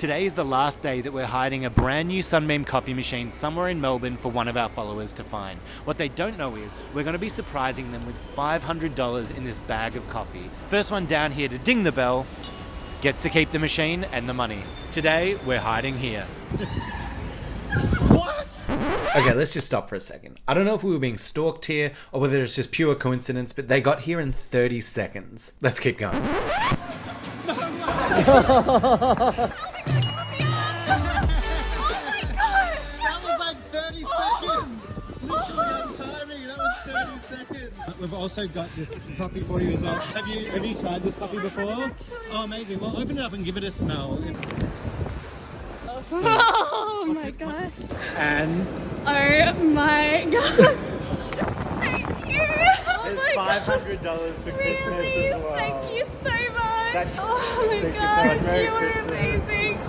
Today is the last day that we're hiding a brand new Sunbeam coffee machine somewhere in Melbourne for one of our followers to find. What they don't know is we're going to be surprising them with $500 in this bag of coffee. First one down here to ding the bell gets to keep the machine and the money. Today, we're hiding here. What? Okay, let's just stop for a second. I don't know if we were being stalked here or whether it's just pure coincidence, but they got here in 30 seconds. Let's keep going. That was like 30 seconds! Literally on timing, that was 30 seconds. We've also got this coffee for you as well. Have you tried this coffee before? Oh, amazing. Well, open it up and give it a smell. Oh my gosh. And Oh my gosh. Thank you. Oh there's my gosh. $500 for Christmas Really? as well. Thank you so much. That's- Oh my Thank you so much. gosh, Merry you are Christmas. amazing.